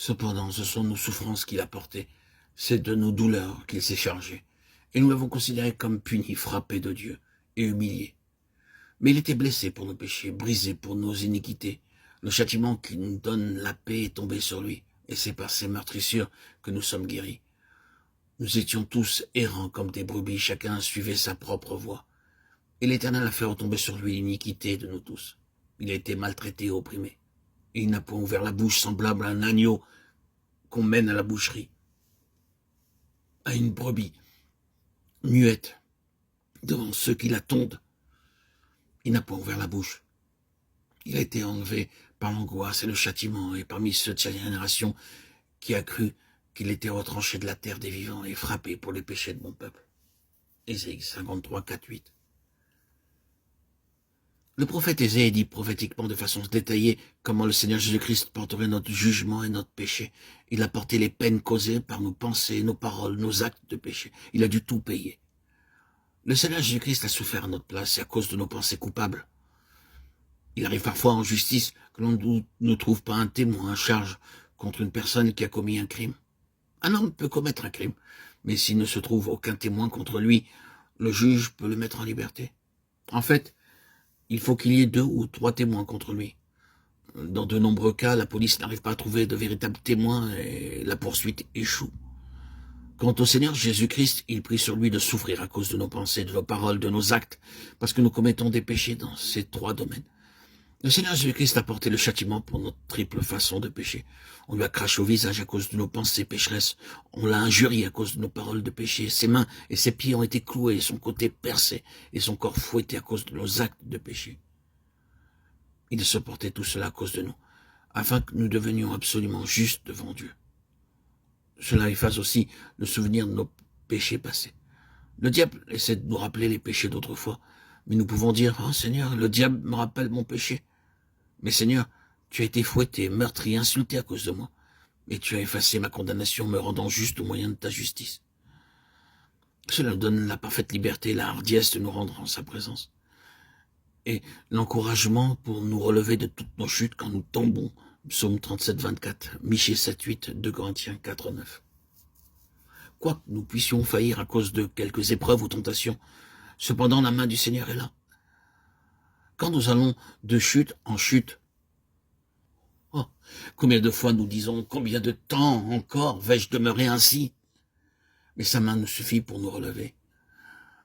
Cependant, ce sont nos souffrances qu'il a portées, c'est de nos douleurs qu'il s'est chargé, et nous l'avons considéré comme puni, frappé de Dieu et humilié. Mais il était blessé pour nos péchés, brisé pour nos iniquités. Le châtiment qui nous donne la paix est tombé sur lui, et c'est par ses meurtrissures que nous sommes guéris. Nous étions tous errants comme des brebis, chacun suivait sa propre voie. Et l'Éternel a fait retomber sur lui l'iniquité de nous tous. Il a été maltraité et opprimé. Et il n'a point ouvert la bouche semblable à un agneau qu'on mène à la boucherie, à une brebis muette devant ceux qui la tondent. Il n'a point ouvert la bouche. Il a été enlevé par l'angoisse et le châtiment, et parmi ceux de sa génération qui a cru qu'il était retranché de la terre des vivants et frappé pour les péchés de mon peuple. Ésaïe 53, 4, 8. Le prophète Ésaïe dit prophétiquement de façon détaillée comment le Seigneur Jésus-Christ porterait notre jugement et notre péché. Il a porté les peines causées par nos pensées, nos paroles, nos actes de péché. Il a dû tout payer. Le Seigneur Jésus-Christ a souffert à notre place et à cause de nos pensées coupables. Il arrive parfois en justice que l'on ne trouve pas un témoin à charge contre une personne qui a commis un crime. Un homme peut commettre un crime, mais s'il ne se trouve aucun témoin contre lui, le juge peut le mettre en liberté. En fait, il faut qu'il y ait 2 ou 3 témoins contre lui. Dans de nombreux cas, la police n'arrive pas à trouver de véritables témoins et la poursuite échoue. Quant au Seigneur Jésus-Christ, il prit sur lui de souffrir à cause de nos pensées, de nos paroles, de nos actes, parce que nous commettons des péchés dans ces 3 domaines. Le Seigneur Jésus-Christ a porté le châtiment pour notre triple façon de pécher. On lui a craché au visage à cause de nos pensées pécheresses. On l'a injurié à cause de nos paroles de péché. Ses mains et ses pieds ont été cloués, son côté percé et son corps fouetté à cause de nos actes de péché. Il supportait tout cela à cause de nous, afin que nous devenions absolument justes devant Dieu. Cela efface aussi le souvenir de nos péchés passés. Le diable essaie de nous rappeler les péchés d'autrefois, mais nous pouvons dire « Oh Seigneur, le diable me rappelle mon péché. » Mais Seigneur, tu as été fouetté, meurtri, insulté à cause de moi, et tu as effacé ma condamnation, me rendant juste au moyen de ta justice. Cela nous donne la parfaite liberté et la hardiesse de nous rendre en sa présence, et l'encouragement pour nous relever de toutes nos chutes quand nous tombons. Psaume 37, 24, Michée 7, 8, 2 Corinthiens 4, 9. Quoi que nous puissions faillir à cause de quelques épreuves ou tentations, cependant la main du Seigneur est là. Quand nous allons de chute en chute, oh, combien de fois nous disons, combien de temps encore vais-je demeurer ainsi? Mais sa main nous suffit pour nous relever.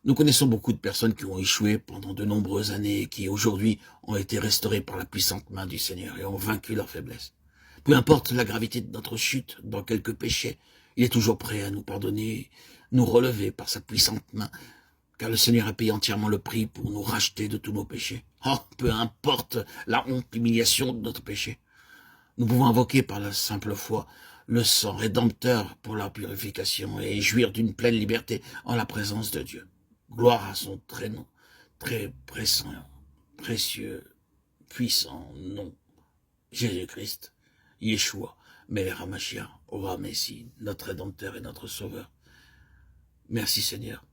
Nous connaissons beaucoup de personnes qui ont échoué pendant de nombreuses années et qui aujourd'hui ont été restaurées par la puissante main du Seigneur et ont vaincu leur faiblesse. Peu importe la gravité de notre chute dans quelques péchés, il est toujours prêt à nous pardonner, nous relever par sa puissante main, car le Seigneur a payé entièrement le prix pour nous racheter de tous nos péchés. Oh, peu importe la honte, l'humiliation de notre péché. Nous pouvons invoquer par la simple foi le sang rédempteur pour la purification et jouir d'une pleine liberté en la présence de Dieu. Gloire à son très nom, très précieux, puissant nom, Jésus-Christ, Yeshua, Melech HaMashiach, Ora Messie, notre Rédempteur et notre Sauveur. Merci Seigneur.